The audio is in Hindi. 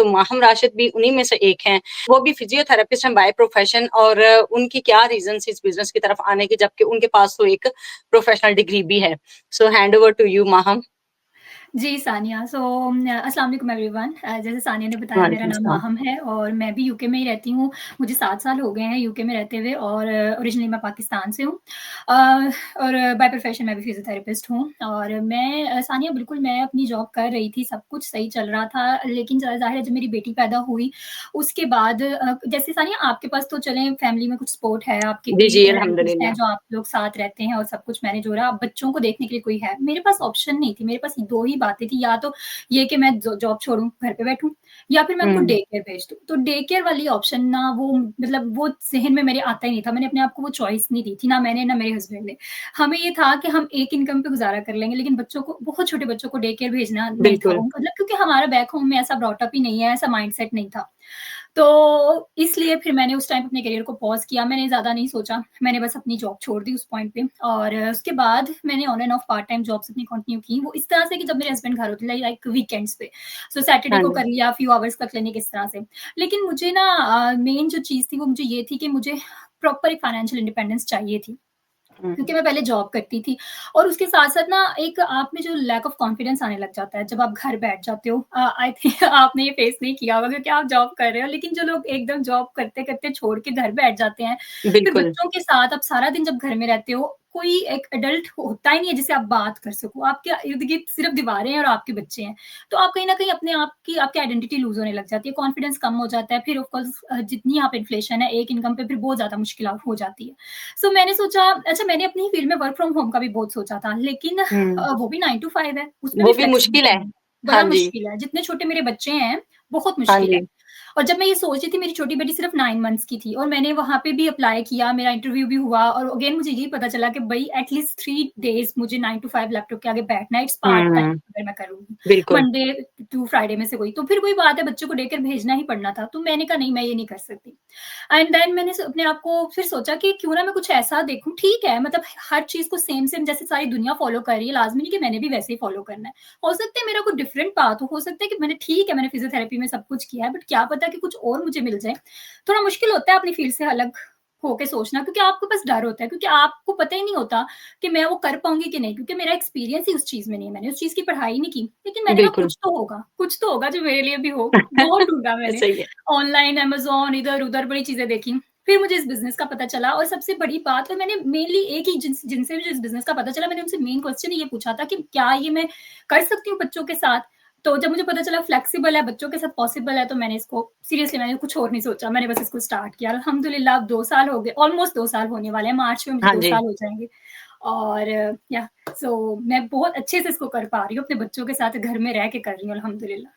तो माहम राशिद भी उन्हीं में से एक हैं। वो भी फिजियोथेरेपिस्ट हैं बाय प्रोफेशन और उनकी क्या रीज़न्स इस बिज़नेस की तरफ आने के, जबकि उनके पास तो एक प्रोफेशनल डिग्री भी है। So hand over to you Maham. जी, सानिया। अस्सलाम वालेकुम एवरीवन। जैसे सानिया ने बताया, मेरा वालेकुम नाम सलाम। माहम है और मैं भी यूके में ही रहती हूँ। मुझे 7 साल हो गए हैं यूके में रहते हुए और ओरिजिनली मैं पाकिस्तान से हूँ। अ, और बाय प्रोफ़ेशन मैं भी फिज़ियोथेरेपिस्ट हूँ और सानिया बिल्कुल मैं अपनी जॉब कर रही थी, सब कुछ सही चल रहा था। लेकिन ज़ाहिर है जब मेरी बेटी पैदा हुई, उसके बाद जैसे सानिया आपके पास तो चलें फ़ैमिली में कुछ सपोर्ट है, आपके जी, कोई जी, रिलेटिव्स हैं अल्हम्दुलिल्लाह। जो आप लोग साथ रहते हैं और सब कुछ मैनेज हो रहा है, अब बच्चों को देखने के लिए कोई है। मेरे पास ऑप्शन नहीं थी, मेरे पास 2 ही बातें थी, या तो ये कि मैं जॉब छोड़ूँ, घर पे बैठूँ या फिर मैं उनको हुँ, डे केयर भेज दूँ। तो डे केयर वाली ऑप्शन ना वो मतलब वो ज़हन में मेरे आता ही नहीं था। मैंने अपने आप को वो चॉइस नहीं दी थी, ना मैंने ना मेरे हस्बैंड ने। हमें ये था कि हम एक इनकम पे गुज़ारा कर लेंगे, लेकिन बच्चों को बहुत छोटे बच्चों को डे केयर भेजना नहीं था बिल्कुल। वो मतलब क्योंकि हमारा बैक होम में ऐसा ब्रॉट अप ही नहीं है, ऐसा माइंडसेट नहीं था। तो इसलिए फिर मैंने उस टाइम अपने करियर को पॉज़ किया, मैंने ज़्यादा नहीं सोचा, मैंने बस अपनी जॉब छोड़ दी उस पॉइंट पे और उसके बाद मैंने on end of part time jobs अपनी कंटिन्यू की। वो इस तरह से कि जब मेरे हस्बैंड घर होते लाइक वीकेंड्स पे, सो सैटरडे हाँ को जी। कर लिया, फ्यू आवर्स का क्लिनिक इस तरह से। लेकिन मुझे ना मेन जो चीज़ थी वो मुझे ये थी कि मुझे प्रॉपर एक फाइनेंशियल इंडिपेंडेंस चाहिए थी। हुँ, क्योंकि मैं पहले जॉब करती थी और उसके साथ-साथ ना एक आप में जो लैक ऑफ कॉन्फिडेंस आने लग जाता है, जब आप घर बैठ जाते हो। आई थिंक आपने ये फेस नहीं किया होगा क्योंकि आप जॉब कर रहे हो, लेकिन जो लोग एकदम जॉब करते-करते छोड़ के घर बैठ जाते हैं, फिर बिल्कुल। बच्चों के साथ आप सारा दिन जब घर में रहते हो, कोई एक एडल्ट होता ही नहीं है जिससे आप बात कर सको। आपके इर्द-गिर्द सिर्फ दीवारें हैं और आपके बच्चे हैं। तो आप कहीं न कहीं अपने आप की आपकी आइडेंटिटी लूज़ होने लग जाती है, कॉन्फिडेंस कम हो जाता है, फिर ऑफ कोर्स जितनी यहाँ पे इन्फ्लेशन है, एक इनकम पे फिर बहुत ज़्यादा मुश्किल हो जाती है। मैंने सोचा अच्छा मैंने अपनी फील्ड में वर्क फ्रॉम होम का भी बहुत सोचा था, लेकिन हुँ, वो भी 9 टू 5 है, उसमें भी वो भी मुश्किल फ्लेक्सिबिलिटी है। नहीं है, हाँ बड़ा जी, मुश्किल है। जितने छोटे मेरे बच्चे हैं, बहुत हाँ मुश्किल है। जी। और जब मैं ये सोच रही थी मेरी छोटी बेटी सिर्फ 9 मंथ्स की थी और मैंने वहाँ पे भी अप्लाई किया, मेरा इंटरव्यू भी हुआ और अगेन मुझे यही पता चला कि भई एट लीस्ट 3 डेज़ मुझे 9 टू 5 लैपटॉप के आगे बैठना है, इट्स पार्ट टाइम हुँ, अगर मैं करूँगी, बिल्कुल। मंडे टू फ्राइडे में से कोई। तो फिर वही बात है बच्चों को डे केयर भेजना ही पड़ना था, तो मैंने कहा नहीं मैं ये नहीं कर सकती। एंड देन मैंने अपने आप को फिर सोचा कि क्यों ना मैं कुछ ऐसा देखूं ठीक है मतलब हर चीज को सेम सेम जैसे सारी दुनिया फॉलो कर रही है लाजमी नहीं कि मैंने भी वैसे ही फॉलो करना है हो सकता है मेरा कोई डिफरेंट पाथ हो सकता है कि मैंने ठीक है मैंने फिजियोथेरेपी में सब कुछ किया है बट क्या पता कि कुछ और मुझे मिल जाए थोड़ा मुश्किल होता है अपनी फील्ड से अलग होके सोचना क्योंकि आपको बस डर होता है क्योंकि आपको पता ही नहीं होता कि मैं वो कर पाऊंगी कि नहीं क्योंकि मेरा एक्सपीरियंस ही उस चीज में नहीं है मैंने उस चीज की पढ़ाई नहीं की लेकिन मैंने कहा बिल्कुल। कुछ तो होगा जो मेरे लिए भी हो बहुत ढूंढा मैंने सही है। ऑनलाइन अमेज़न इधर-उधर बड़ी चीज़ें देखी। फिर मुझे इस बिज़नेस का पता चला और सबसे बड़ी बात और मैंने मेनली एक ही जिनसे मुझे इस बिज़नेस का पता चला मैंने उनसे मेन क्वेश्चन ये पूछा था कि क्या ये मैं कर सकती हूँ बच्चों के साथ? तो जब मुझे पता चला फ्लेक्सिबल है, बच्चों के साथ पॉसिबल है तो मैंने इसको सीरियसली मैंने कुछ और नहीं सोचा, मैंने बस इसको स्टार्ट किया। अल्हम्दुलिल्लाह अब 2 साल हो गए, ऑलमोस्ट 2 साल होने वाले हैं, मार्च में मुझे हाँ 2 जी। साल हो जाएँगे। और या मैं बहुत अच्छे से इसको कर पा रही हूँ, अपने बच्चों के साथ घर में रह के कर रही हूँ अल्हम्दुलिल्लाह।